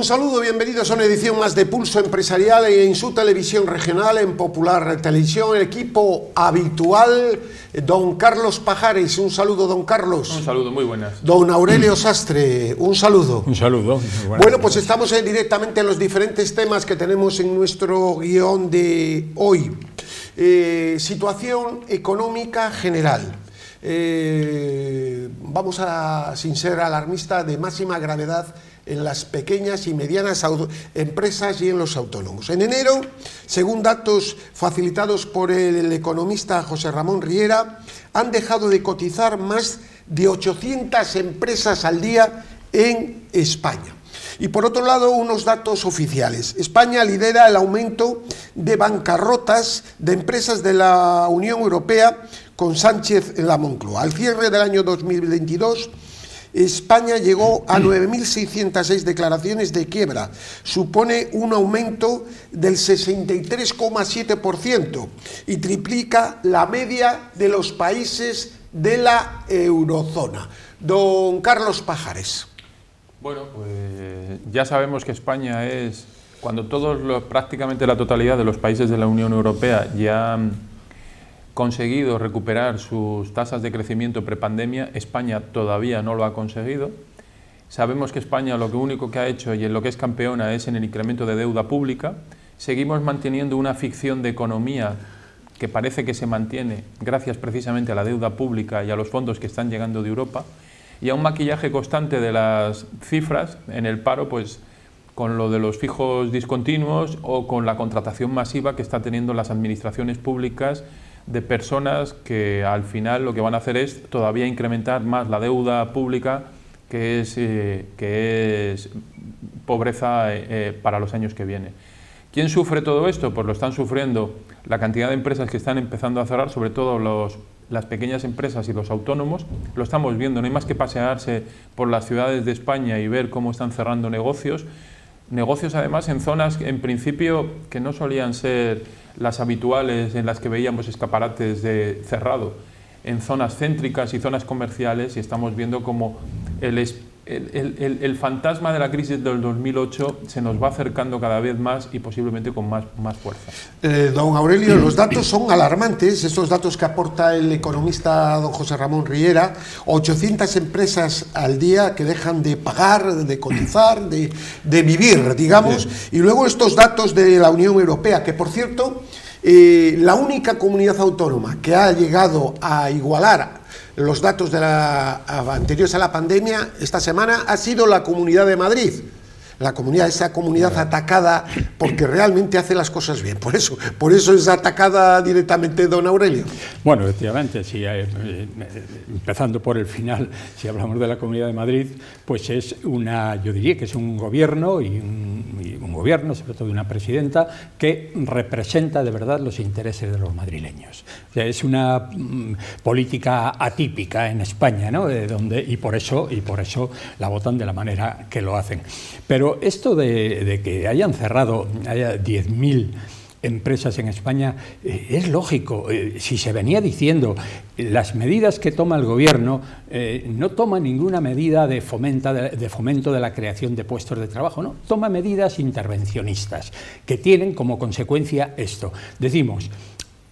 Un saludo, bienvenidos a una edición más de Pulso Empresarial en su televisión regional, en Popular Televisión, el equipo habitual, don Carlos Pajares. Un saludo, don Carlos. Un saludo, muy buenas. Don Aurelio Sastre, un saludo. Un saludo. Bueno, pues estamos directamente en los diferentes temas que tenemos en nuestro guión de hoy. Situación económica general. Vamos a, sin ser alarmista, de máxima gravedad en las pequeñas y medianas empresas y en los autónomos. En enero, según datos facilitados por el economista José Ramón Riera, han dejado de cotizar más de 800 empresas al día en España. Y por otro lado, unos datos oficiales. España lidera el aumento de bancarrotas de empresas de la Unión Europea con Sánchez en la Moncloa. Al cierre del año 2022, España llegó a 9.606 declaraciones de quiebra. Supone un aumento del 63,7% y triplica la media de los países de la eurozona. Don Carlos Pajares. Bueno, pues ya sabemos que España es, cuando prácticamente la totalidad de los países de la Unión Europea ya han conseguido recuperar sus tasas de crecimiento prepandemia, España todavía no lo ha conseguido. Sabemos que España lo único que ha hecho y en lo que es campeona es en el incremento de deuda pública. Seguimos manteniendo una ficción de economía que parece que se mantiene gracias precisamente a la deuda pública y a los fondos que están llegando de Europa, y a un maquillaje constante de las cifras en el paro, pues con lo de los fijos discontinuos o con la contratación masiva que está teniendo las administraciones públicas de personas que al final lo que van a hacer es todavía incrementar más la deuda pública, que es pobreza para los años que vienen. ¿Quién sufre todo esto? Pues lo están sufriendo la cantidad de empresas que están empezando a cerrar, sobre todo las pequeñas empresas y los autónomos. Lo estamos viendo, no hay más que pasearse por las ciudades de España y ver cómo están cerrando negocios además en zonas en principio que no solían ser las habituales en las que veíamos escaparates de cerrado, en zonas céntricas y zonas comerciales, y estamos viendo como el fantasma de la crisis del 2008 se nos va acercando cada vez más y posiblemente con más fuerza. Don Aurelio, los datos son alarmantes, estos datos que aporta el economista don José Ramón Riera. 800 empresas al día que dejan de pagar, de cotizar, de vivir, digamos. Y luego estos datos de la Unión Europea, que por cierto, la única comunidad autónoma que ha llegado a igualar los datos anteriores a la pandemia esta semana ha sido la Comunidad de Madrid. Esa comunidad atacada porque realmente hace las cosas bien. Por eso es atacada directamente don Aurelio. Bueno, efectivamente, sí, empezando por el final, si hablamos de la Comunidad de Madrid, pues yo diría que es un gobierno y un gobierno, sobre todo de una presidenta, que representa de verdad los intereses de los madrileños. O sea, es una política atípica en España, ¿no? Y por eso la votan de la manera que lo hacen. Pero esto de que haya 10.000 empresas en España es lógico. Si se venía diciendo las medidas que toma el gobierno, no toma ninguna medida de fomento de la creación de puestos de trabajo, no, toma medidas intervencionistas que tienen como consecuencia esto. Decimos,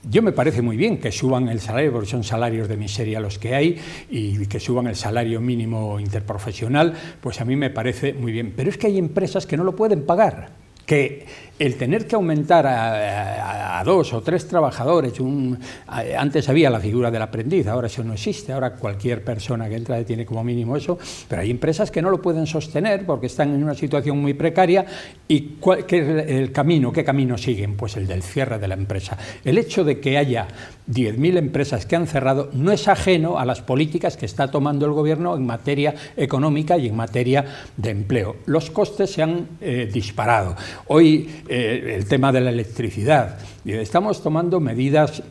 yo me parece muy bien que suban el salario, porque son salarios de miseria los que hay, y que suban el salario mínimo interprofesional, pues a mí me parece muy bien. Pero es que hay empresas que no lo pueden pagar, que el tener que aumentar a 2 o 3 trabajadores, antes había la figura del aprendiz, ahora eso no existe, ahora cualquier persona que entra tiene como mínimo eso, pero hay empresas que no lo pueden sostener porque están en una situación muy precaria. ¿Y qué camino siguen? Pues el del cierre de la empresa. El hecho de que haya 10.000 empresas que han cerrado no es ajeno a las políticas que está tomando el gobierno en materia económica y en materia de empleo. Los costes se han disparado. Hoy el tema de la electricidad. Estamos tomando medidas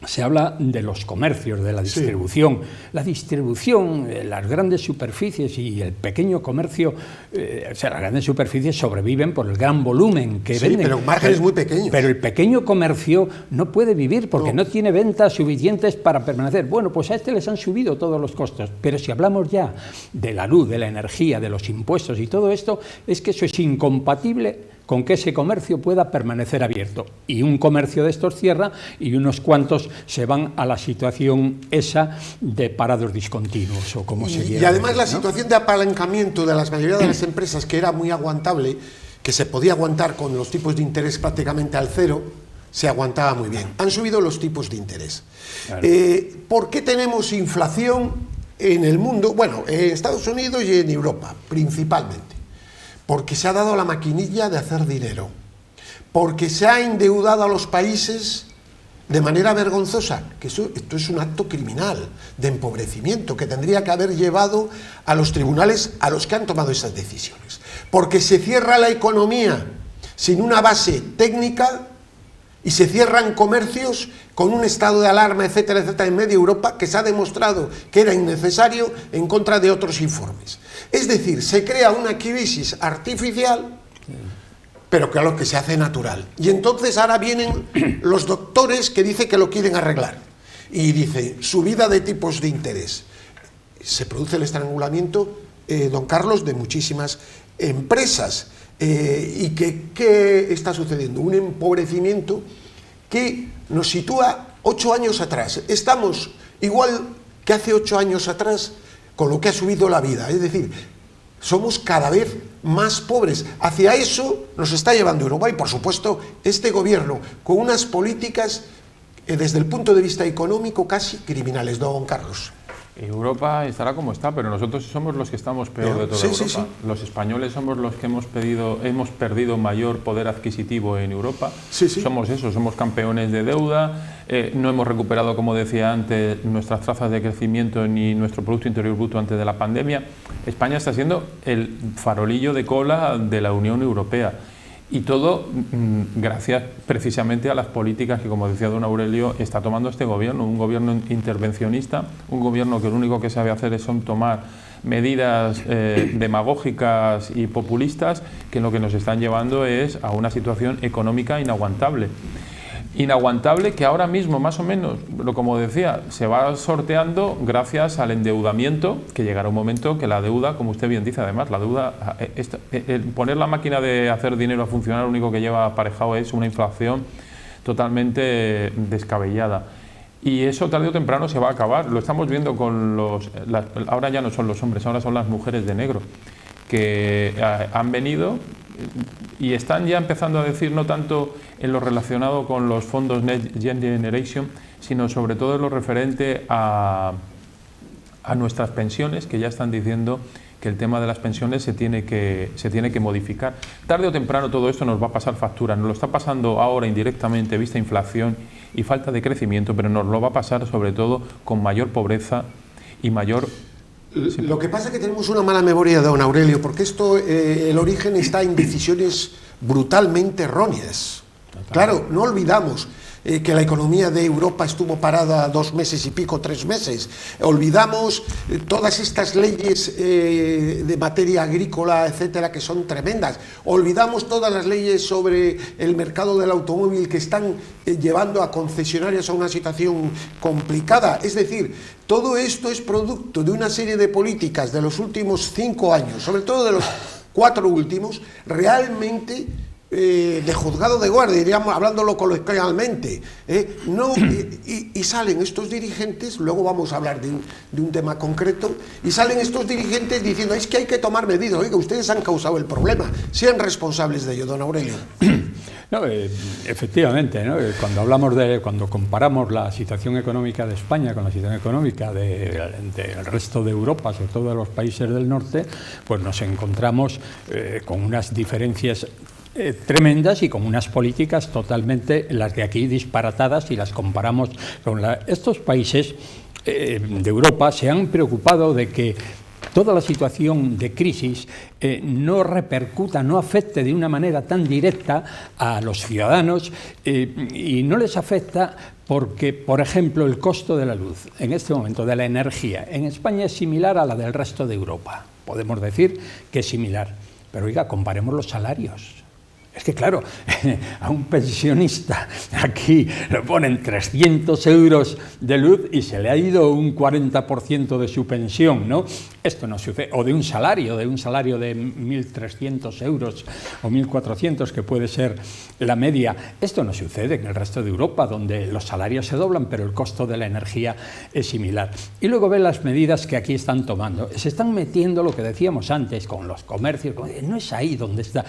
se habla de los comercios, de la distribución. Sí. La distribución, las grandes superficies y el pequeño comercio, o sea, las grandes superficies sobreviven por el gran volumen que venden. Pero márgenes muy pequeños. Pero el pequeño comercio no puede vivir porque no tiene ventas suficientes para permanecer. Bueno, pues a este les han subido todos los costos. Pero si hablamos ya de la luz, de la energía, de los impuestos y todo esto, es que eso es incompatible con que ese comercio pueda permanecer abierto. Y un comercio de estos cierra y unos cuantos se van a la situación esa de parados discontinuos o como se llama. Y además la situación de apalancamiento de la mayoría de las empresas, que era muy aguantable, que se podía aguantar con los tipos de interés prácticamente al cero, se aguantaba muy bien. Han subido los tipos de interés. Claro. ¿Por qué tenemos inflación en el mundo? Bueno, en Estados Unidos y en Europa, principalmente. Porque se ha dado la maquinilla de hacer dinero, porque se ha endeudado a los países de manera vergonzosa, que esto es un acto criminal de empobrecimiento que tendría que haber llevado a los tribunales a los que han tomado esas decisiones, porque se cierra la economía sin una base técnica y se cierran comercios con un estado de alarma, etcétera, etcétera, en media Europa, que se ha demostrado que era innecesario en contra de otros informes. Es decir, se crea una crisis artificial, pero claro que se hace natural. Y entonces ahora vienen los doctores que dicen que lo quieren arreglar. Y dicen, subida de tipos de interés. Se produce el estrangulamiento, don Carlos, de muchísimas empresas. ¿Y qué está sucediendo? Un empobrecimiento que nos sitúa 8 años atrás. Estamos igual que hace 8 años atrás con lo que ha subido la vida. Es decir, somos cada vez más pobres. Hacia eso nos está llevando Europa y, por supuesto, este gobierno con unas políticas desde el punto de vista económico casi criminales, don Carlos. Europa estará como está, pero nosotros somos los que estamos peor de toda Europa. Sí. Los españoles somos los que hemos perdido mayor poder adquisitivo en Europa. Somos eso, somos campeones de deuda, no hemos recuperado, como decía antes, nuestras trazas de crecimiento ni nuestro Producto Interior Bruto antes de la pandemia. España está siendo el farolillo de cola de la Unión Europea. Y todo gracias precisamente a las políticas que, como decía don Aurelio, está tomando este gobierno, un gobierno intervencionista, un gobierno que lo único que sabe hacer son tomar medidas demagógicas y populistas que lo que nos están llevando es a una situación económica inaguantable. Inaguantable que ahora mismo, más o menos, como decía, se va sorteando gracias al endeudamiento, que llegará un momento que la deuda, como usted bien dice, además, la deuda, poner la máquina de hacer dinero a funcionar, lo único que lleva aparejado es una inflación totalmente descabellada. Y eso tarde o temprano se va a acabar. Lo estamos viendo con ahora ya no son los hombres, ahora son las mujeres de negro, que han venido y están ya empezando a decir, no tanto en lo relacionado con los fondos Next Generation, sino sobre todo en lo referente a nuestras pensiones, que ya están diciendo que el tema de las pensiones se tiene que modificar. Tarde o temprano todo esto nos va a pasar factura, nos lo está pasando ahora indirectamente, vista inflación y falta de crecimiento, pero nos lo va a pasar sobre todo con mayor pobreza y mayor... Lo que pasa es que tenemos una mala memoria, don Aurelio, porque el origen está en decisiones brutalmente erróneas. Claro, no olvidamos que la economía de Europa estuvo parada 2 meses y pico, 3 meses. Olvidamos todas estas leyes de materia agrícola, etcétera, que son tremendas. Olvidamos todas las leyes sobre el mercado del automóvil que están llevando a concesionarias a una situación complicada. Es decir, todo esto es producto de una serie de políticas de los últimos 5 años, sobre todo de los 4 últimos, realmente... de juzgado de guardia, diríamos, hablándolo coloquialmente, y salen estos dirigentes, luego vamos a hablar de un tema concreto, y salen estos dirigentes diciendo, es que hay que tomar medidas. Oiga, ustedes han causado el problema, sean responsables de ello, don Aurelio. No, efectivamente, ¿no? Cuando comparamos la situación económica de España con la situación económica del resto de Europa, sobre todo de los países del norte, pues nos encontramos con unas diferencias tremendas y con unas políticas totalmente, las de aquí, disparatadas, y las comparamos con estos países de Europa. Se han preocupado de que toda la situación de crisis no repercuta, no afecte de una manera tan directa a los ciudadanos, y no les afecta porque, por ejemplo, el costo de la luz, en este momento, de la energía, en España es similar a la del resto de Europa. Podemos decir que es similar. Pero, oiga, comparemos los salarios. Es que, claro, a un pensionista aquí le ponen 300 euros de luz y se le ha ido un 40% de su pensión, ¿no? Esto no sucede. O de un salario de 1.300 euros o 1.400, que puede ser la media. Esto no sucede en el resto de Europa, donde los salarios se doblan, pero el costo de la energía es similar. Y luego ven las medidas que aquí están tomando. Se están metiendo, lo que decíamos antes, con los comercios. No es ahí donde está.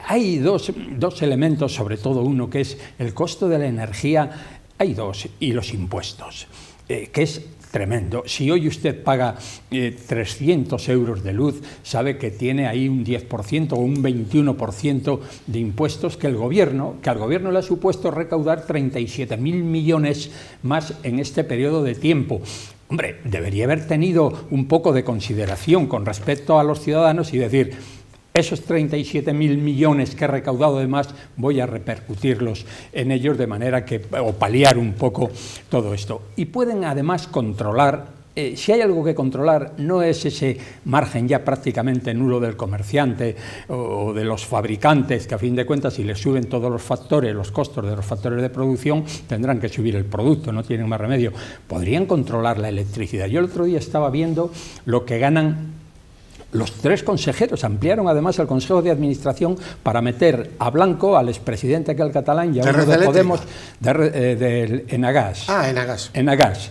Hay dos elementos, sobre todo uno, que es el costo de la energía. Hay dos, y los impuestos, que es tremendo. Si hoy usted paga 300 euros de luz, sabe que tiene ahí un 10% o un 21% de impuestos que al gobierno le ha supuesto recaudar 37.000 millones más en este periodo de tiempo. Hombre, debería haber tenido un poco de consideración con respecto a los ciudadanos y decir: esos 37.000 millones que he recaudado de más, voy a repercutirlos en ellos de manera que, o paliar un poco todo esto. Y pueden además controlar, si hay algo que controlar, no es ese margen ya prácticamente nulo del comerciante o de los fabricantes, que a fin de cuentas, si les suben todos los factores, los costos de los factores de producción, tendrán que subir el producto, no tienen más remedio. Podrían controlar la electricidad. Yo el otro día estaba viendo lo que ganan los 3 consejeros. Ampliaron además el Consejo de Administración para meter a Blanco, al expresidente aquel catalán, y a uno de Podemos, de Enagás. Enagás.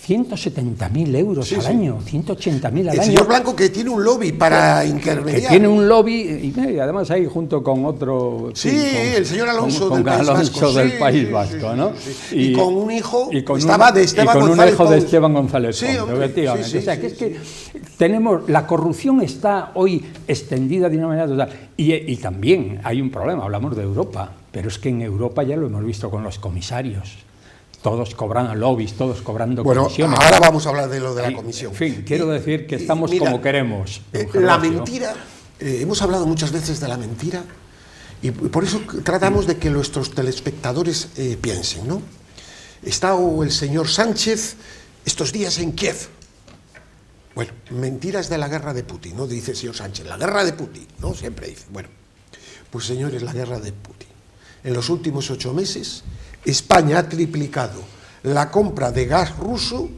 170.000 euros al año, 180.000 al año. El señor Blanco, que tiene un lobby para intermediar. Que tiene un lobby, y además ahí junto con otro... Sí, el señor Alonso del País Vasco, ¿no? Y con un hijo, estaba de Esteban González Pons. De Esteban González Pons, efectivamente. O sea, que es que tenemos... La corrupción está hoy extendida de una manera total. Y también hay un problema, hablamos de Europa, pero es que en Europa ya lo hemos visto con los comisarios. Todos cobran lobbies, todos cobrando comisiones. Bueno, ahora vamos a hablar de lo de la comisión. En fin, quiero decir que estamos como queremos. La mentira, hemos hablado muchas veces de la mentira, y por eso tratamos de que nuestros telespectadores piensen, ¿no? Está el señor Sánchez estos días en Kiev. Bueno, mentiras de la guerra de Putin, ¿no? Dice el señor Sánchez, la guerra de Putin, ¿no? Siempre dice. Bueno, pues señores, la guerra de Putin. En los últimos 8 meses... España ha triplicado la compra de gas ruso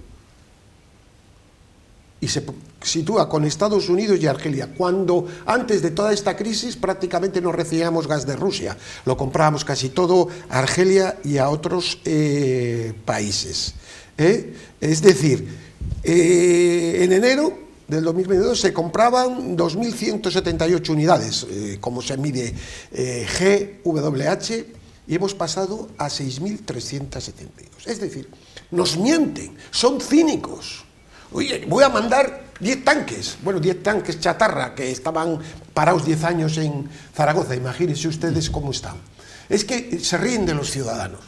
y se sitúa con Estados Unidos y Argelia, cuando antes de toda esta crisis prácticamente no recibíamos gas de Rusia, lo comprábamos casi todo a Argelia y a otros países. Es decir, en enero del 2022 se compraban 2.178 unidades, como se mide GWH, y hemos pasado a 6.372. Es decir, nos mienten, son cínicos. Oye, voy a mandar 10 tanques, bueno, 10 tanques chatarra que estaban parados 10 años en Zaragoza, imagínense ustedes cómo están. Es que se ríen de los ciudadanos,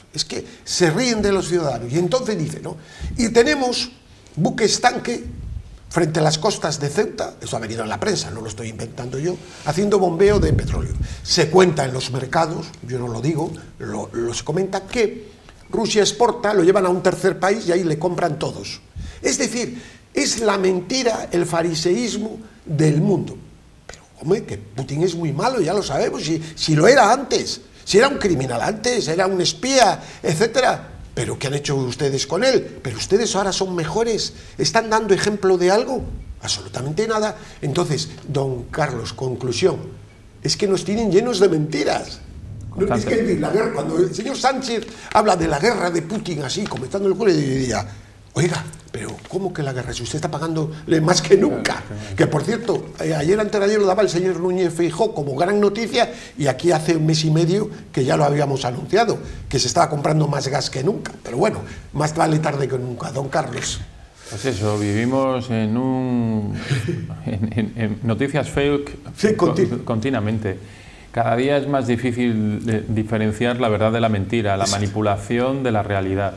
y entonces dicen, ¿no? Y tenemos buques tanque frente a las costas de Ceuta, eso ha venido en la prensa, no lo estoy inventando yo, haciendo bombeo de petróleo. Se cuenta en los mercados, yo no lo digo, se comenta que Rusia exporta, lo llevan a un tercer país y ahí le compran todos. Es decir, es la mentira, el fariseísmo del mundo. Pero, hombre, que Putin es muy malo, ya lo sabemos, si lo era antes, si era un criminal antes, era un espía, etcétera. ¿Pero qué han hecho ustedes con él? ¿Pero ustedes ahora son mejores? ¿Están dando ejemplo de algo? Absolutamente nada. Entonces, don Carlos, conclusión, es que nos tienen llenos de mentiras. No, es que la guerra, cuando el señor Sánchez habla de la guerra de Putin así, comentando el culo, diría, oiga, pero ¿cómo que la guerra? Si usted está pagándole más que nunca. Que por cierto, ayer antes de ayer lo daba el señor Núñez Feijóo como gran noticia, y aquí hace un mes y medio que ya lo habíamos anunciado, que se estaba comprando más gas que nunca. Pero bueno, más vale tarde que nunca, don Carlos. Pues eso, vivimos en noticias fake continuamente. Cada día es más difícil diferenciar la verdad de la mentira, la manipulación de la realidad.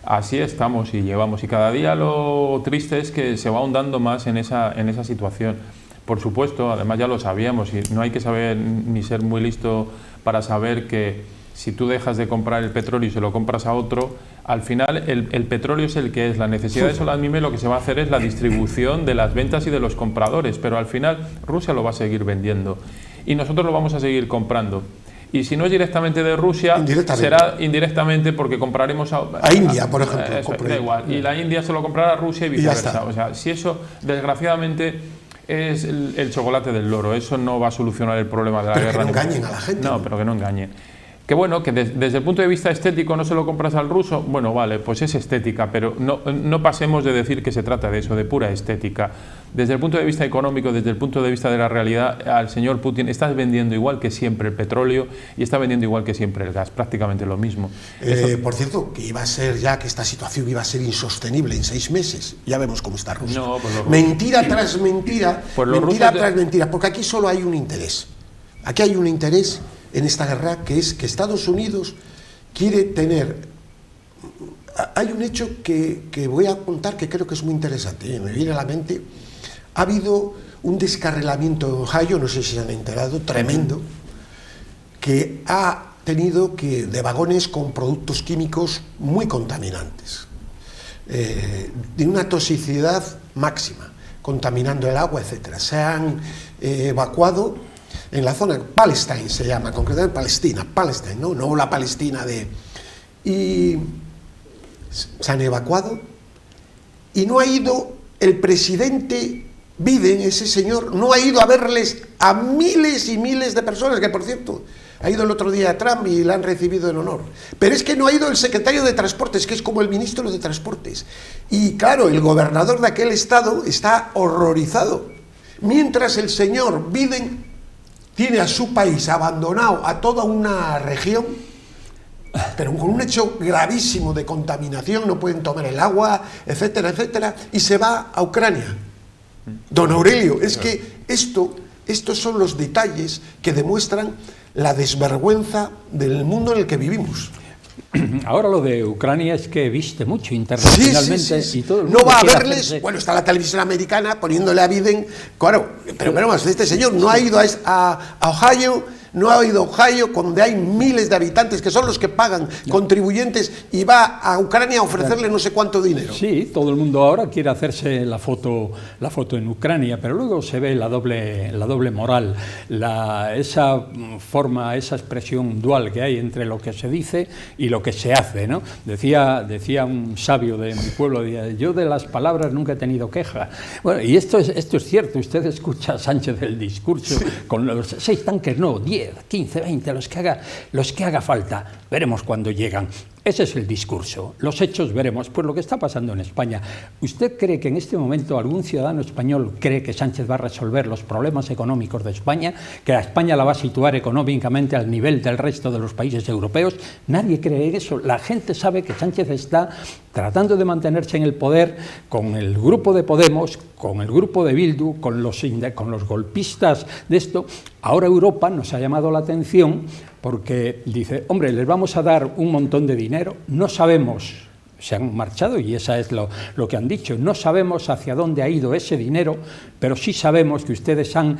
Así estamos y llevamos, y cada día lo triste es que se va ahondando más en esa situación. Por supuesto, además ya lo sabíamos, y no hay que saber ni ser muy listo para saber que si tú dejas de comprar el petróleo y se lo compras a otro, al final el petróleo es el que es. La necesidad de Soladmime lo que se va a hacer es la distribución de las ventas y de los compradores, pero al final Rusia lo va a seguir vendiendo y nosotros lo vamos a seguir comprando. Y si no es directamente de Rusia, será indirectamente porque compraremos a India, por ejemplo. Da igual. Y la India se lo comprará a Rusia y viceversa. O sea, si eso, desgraciadamente, es el chocolate del loro, eso no va a solucionar el problema de la guerra. Que no engañen a la gente. No, pero que no engañen. Que bueno, que desde el punto de vista estético no se lo compras al ruso, bueno, vale, pues es estética, pero no pasemos de decir que se trata de eso, de pura estética. Desde el punto de vista económico, desde el punto de vista de la realidad, al señor Putin estás vendiendo igual que siempre el petróleo y está vendiendo igual que siempre el gas, prácticamente lo mismo. Por cierto, que iba a ser ya que esta situación iba a ser insostenible en 6 meses. Ya vemos cómo está Rusia. No, pues mentira tras mentira, mentira tras mentira, porque aquí solo hay un interés. Aquí hay un interés en esta guerra, que es que Estados Unidos quiere tener... Hay un hecho que voy a contar que creo que es muy interesante, me viene a la mente. Ha habido un descarrilamiento en Ohio, no sé si se han enterado, tremendo, que ha tenido de vagones con productos químicos muy contaminantes, de una toxicidad máxima, contaminando el agua, etc. Se han evacuado en la zona, Palestine se llama, concretamente Palestine, no la Palestina de... Y se han evacuado y no ha ido el presidente Biden, ese señor, no ha ido a verles a miles y miles de personas, que por cierto, ha ido el otro día a Trump y la han recibido en honor. Pero es que no ha ido el secretario de Transportes, que es como el ministro de Transportes. Y claro, el gobernador de aquel estado está horrorizado. Mientras el señor Biden tiene a su país abandonado a toda una región, pero con un hecho gravísimo de contaminación, no pueden tomar el agua, etcétera, etcétera, y se va a Ucrania. Don Aurelio, es que estos son los detalles que demuestran la desvergüenza del mundo en el que vivimos. Ahora lo de Ucrania es que viste mucho internacionalmente. Sí. Y todo el mundo no va a verles, hacerse... bueno, está la televisión americana poniéndole a Biden, claro, pero vamos, este señor no ha ido a Ohio, no ha ido a Ohio, donde hay miles de habitantes que son los que pagan, contribuyentes, y va a Ucrania a ofrecerle no sé cuánto dinero. Sí, todo el mundo ahora quiere hacerse la foto en Ucrania, pero luego se ve la doble moral, esa forma, esa expresión dual que hay entre lo que se dice y lo que se hace, ¿no? Decía un sabio de mi pueblo, yo de las palabras nunca he tenido queja. Bueno, y esto es cierto, usted escucha a Sánchez el discurso, con los 6 tanques, no, 10, 15, 20, los que haga falta, veremos cuándo llegan. Ese es el discurso, los hechos veremos. Pues lo que está pasando en España, ¿usted cree que en este momento algún ciudadano español cree que Sánchez va a resolver los problemas económicos de España, que a España la va a situar económicamente al nivel del resto de los países europeos? Nadie cree eso. La gente sabe que Sánchez está tratando de mantenerse en el poder con el grupo de Podemos, con el grupo de Bildu, con los golpistas de esto. Ahora Europa nos ha llamado la atención porque dice, hombre, les vamos a dar un montón de dinero, no sabemos, se han marchado y esa es lo que han dicho, no sabemos hacia dónde ha ido ese dinero, pero sí sabemos que ustedes han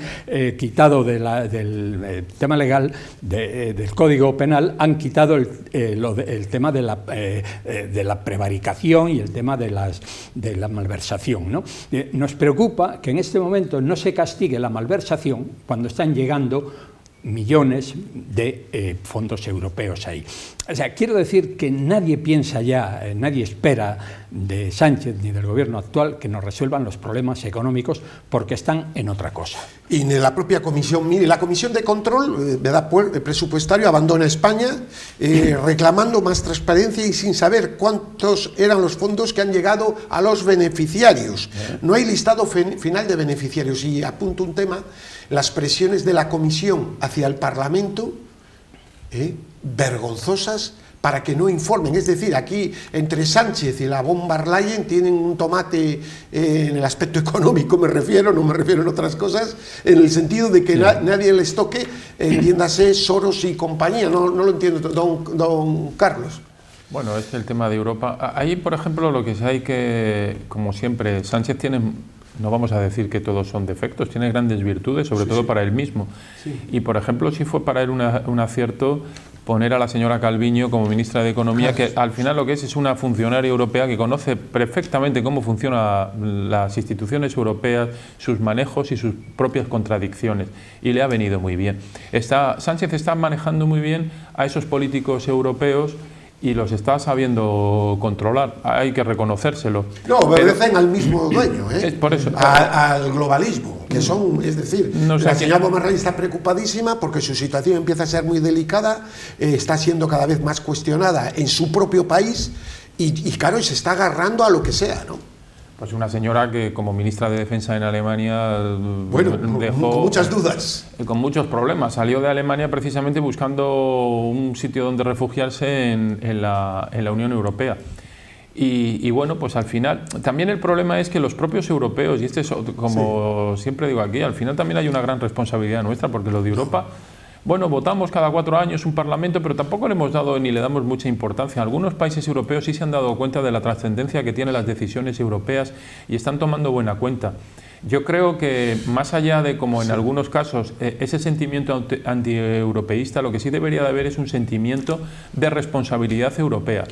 quitado del tema legal, del Código Penal, han quitado el tema de la prevaricación y el tema de la malversación, ¿no? Nos preocupa que en este momento no se castigue la malversación cuando están llegando millones de fondos europeos ahí. O sea, quiero decir que nadie piensa ya, nadie espera de Sánchez ni del gobierno actual que nos resuelvan los problemas económicos porque están en otra cosa. Y en la propia comisión, mire, la comisión de control presupuestario abandona España reclamando más transparencia y sin saber cuántos eran los fondos que han llegado a los beneficiarios. No hay listado final de beneficiarios. Y apunto un tema, las presiones de la comisión hacia el Parlamento, vergonzosas, para que no informen. Es decir, aquí entre Sánchez y la von der Leyen tienen un tomate en el aspecto económico, no me refiero en otras cosas, en el sentido de que nadie les toque, entiéndase Soros y compañía. No lo entiendo, don Carlos. Bueno, es el tema de Europa. Ahí, por ejemplo, lo que hay que, como siempre, Sánchez tiene... No vamos a decir que todos son defectos, tiene grandes virtudes, sobre todo para él mismo. Sí. Y, por ejemplo, sí fue para él un acierto poner a la señora Calviño como ministra de Economía, que al final lo que es una funcionaria europea que conoce perfectamente cómo funcionan las instituciones europeas, sus manejos y sus propias contradicciones, y le ha venido muy bien. Sánchez está manejando muy bien a esos políticos europeos y los está sabiendo controlar, hay que reconocérselo. No, obedecen al mismo dueño, es por eso, al globalismo, que son, es decir, no sé, la señora von der Leyen está preocupadísima porque su situación empieza a ser muy delicada, está siendo cada vez más cuestionada en su propio país y claro, se está agarrando a lo que sea, ¿no? Pues una señora que como ministra de Defensa en Alemania dejó con muchas dudas. Con muchos problemas. Salió de Alemania precisamente buscando un sitio donde refugiarse en la Unión Europea. Y bueno, pues al final, también el problema es que los propios europeos, y este es como siempre digo aquí, al final también hay una gran responsabilidad nuestra, porque lo de Europa... Bueno, votamos cada 4 años un parlamento, pero tampoco le hemos dado ni le damos mucha importancia. Algunos países europeos sí se han dado cuenta de la trascendencia que tienen las decisiones europeas y están tomando buena cuenta. Yo creo que más allá de, como en algunos casos, ese sentimiento antieuropeísta, lo que sí debería de haber es un sentimiento de responsabilidad europea.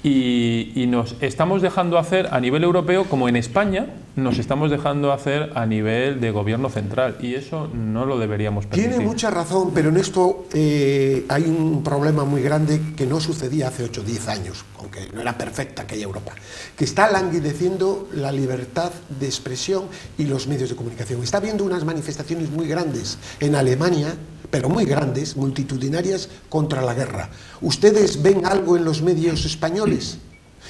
Y nos estamos dejando hacer a nivel europeo, como en España, nos estamos dejando hacer a nivel de gobierno central, y eso no lo deberíamos permitir. Tiene mucha razón, pero en esto hay un problema muy grande que no sucedía hace 8 o 10 años, aunque no era perfecta aquella Europa, que está languideciendo la libertad de expresión y los medios de comunicación. Está habiendo unas manifestaciones muy grandes en Alemania, pero muy grandes, multitudinarias, contra la guerra. ¿Ustedes ven algo en los medios españoles?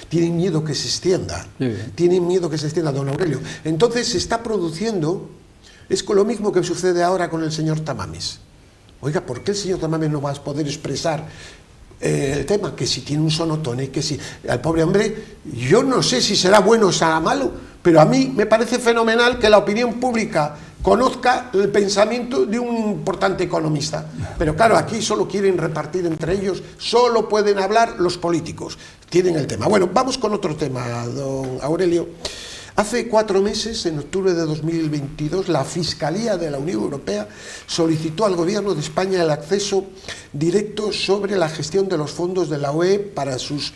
Tienen miedo que se extienda. Tienen miedo que se extienda, don Aurelio. Entonces se está produciendo, es lo mismo que sucede ahora con el señor Tamames. Oiga, ¿por qué el señor Tamames no va a poder expresar el tema? Que si tiene un sonotone, que si... Al pobre hombre, yo no sé si será bueno o será malo, pero a mí me parece fenomenal que la opinión pública conozca el pensamiento de un importante economista. Pero claro, aquí solo quieren repartir entre ellos, solo pueden hablar los políticos. Tienen el tema. Bueno, vamos con otro tema, don Aurelio. Hace 4 meses, en octubre de 2022, la Fiscalía de la Unión Europea solicitó al Gobierno de España el acceso directo sobre la gestión de los fondos de la UE para sus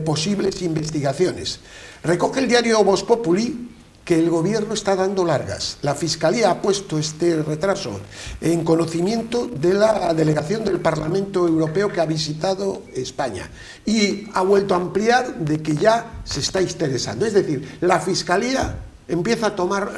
posibles investigaciones. Recoge el diario Vox Populi que el Gobierno está dando largas. La Fiscalía ha puesto este retraso en conocimiento de la delegación del Parlamento Europeo que ha visitado España y ha vuelto a ampliar de que ya se está interesando. Es decir, la Fiscalía empieza a tomar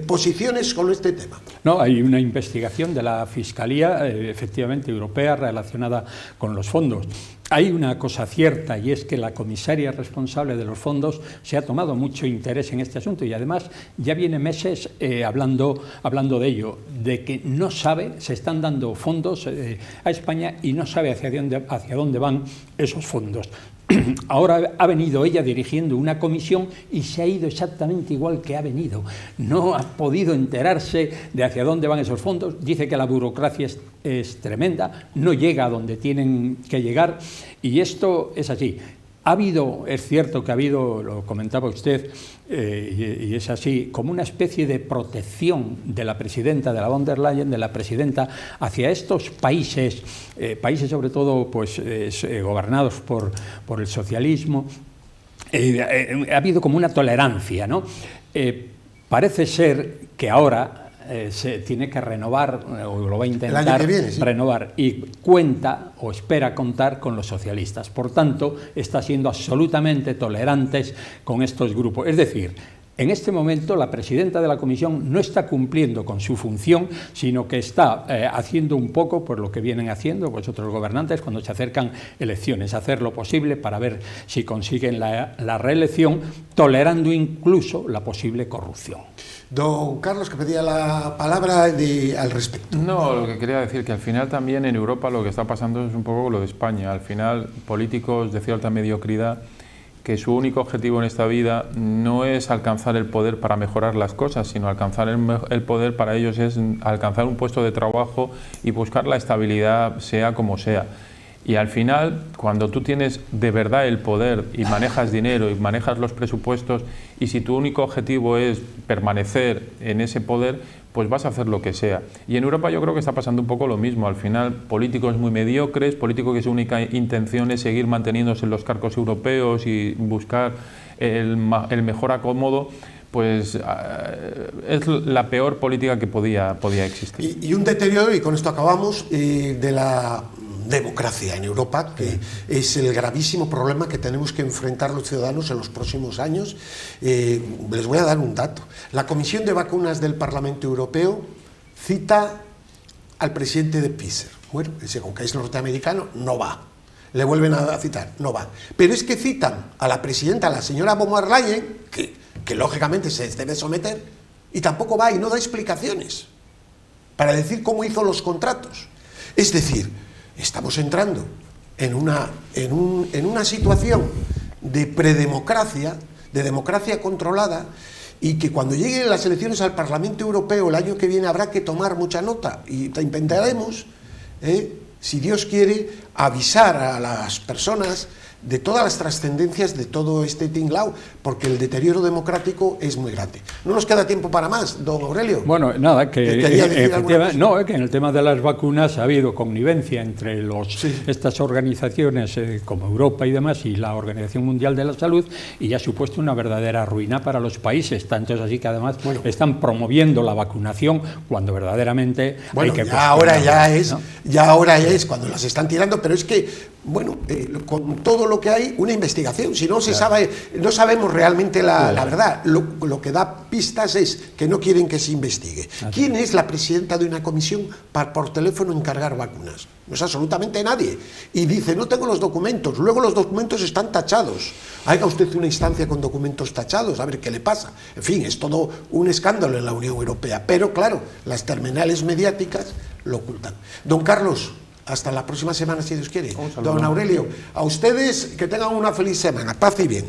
posiciones con este tema. No, hay una investigación de la Fiscalía, efectivamente europea, relacionada con los fondos. Hay una cosa cierta, y es que la comisaria responsable de los fondos se ha tomado mucho interés en este asunto y además ya viene meses hablando de ello, de que no sabe, se están dando fondos a España y no sabe hacia dónde van esos fondos. Ahora ha venido ella dirigiendo una comisión y se ha ido exactamente igual que ha venido. No ha podido enterarse de hacia dónde van esos fondos. Dice que la burocracia es tremenda, no llega a donde tienen que llegar y esto es así. Es cierto que ha habido, lo comentaba usted, y es así, como una especie de protección de la presidenta de la von der Leyen, de la presidenta, hacia estos países sobre todo pues, gobernados por el socialismo. Ha habido como una tolerancia, ¿no? Parece ser que ahora se tiene que renovar, o lo va a intentar renovar, y cuenta o espera contar con los socialistas. Por tanto, está siendo absolutamente tolerantes con estos grupos. Es decir, en este momento la presidenta de la Comisión no está cumpliendo con su función, sino que está haciendo un poco por lo que vienen haciendo pues otros gobernantes cuando se acercan elecciones, hacer lo posible para ver si consiguen la reelección, tolerando incluso la posible corrupción. Don Carlos, que pedía la palabra al respecto. No, lo que quería decir que al final también en Europa lo que está pasando es un poco lo de España. Al final, políticos de cierta mediocridad que su único objetivo en esta vida no es alcanzar el poder para mejorar las cosas, sino alcanzar el poder para ellos es alcanzar un puesto de trabajo y buscar la estabilidad sea como sea. Y al final, cuando tú tienes de verdad el poder y manejas dinero y manejas los presupuestos, y si tu único objetivo es permanecer en ese poder, pues vas a hacer lo que sea. Y en Europa yo creo que está pasando un poco lo mismo. Al final, políticos muy mediocres, políticos que su única intención es seguir manteniéndose en los cargos europeos y buscar el mejor acomodo, pues es la peor política que podía existir. Y un deterioro, y con esto acabamos, de la democracia en Europa, que es el gravísimo problema que tenemos que enfrentar los ciudadanos en los próximos años. Les voy a dar un dato. La Comisión de Vacunas del Parlamento Europeo cita al presidente de Pfizer. Bueno, ese con que es norteamericano, no va. Le vuelven a citar, no va. Pero es que citan a la presidenta, a la señora von der Leyen, que lógicamente se debe someter, y tampoco va y no da explicaciones para decir cómo hizo los contratos. Es decir, estamos entrando en una situación de predemocracia, de democracia controlada, y que cuando lleguen las elecciones al Parlamento Europeo el año que viene habrá que tomar mucha nota, y intentaremos, si Dios quiere, avisar a las personas de todas las trascendencias de todo este tinglao, porque el deterioro democrático es muy grande. No nos queda tiempo para más, don Aurelio. Bueno, nada, que efectivamente, no, que en el tema de las vacunas ha habido connivencia entre estas organizaciones como Europa y demás y la Organización Mundial de la Salud, y ha supuesto una verdadera ruina para los países. Tanto es así que además están promoviendo la vacunación cuando verdaderamente hay que... ahora ya es cuando las están tirando, pero es que con todo lo que hay, una investigación, si no se sabe, no sabemos realmente la verdad. Lo que da pistas es que no quieren que se investigue. ¿Quién es la presidenta de una comisión para por teléfono encargar vacunas? No es absolutamente nadie. Y dice, no tengo los documentos. Luego los documentos están tachados. Haga usted una instancia con documentos tachados, a ver qué le pasa. En fin, es todo un escándalo en la Unión Europea. Pero claro, las terminales mediáticas lo ocultan. Don Carlos, hasta la próxima semana, si Dios quiere. Don Aurelio, a ustedes que tengan una feliz semana. Paz y bien.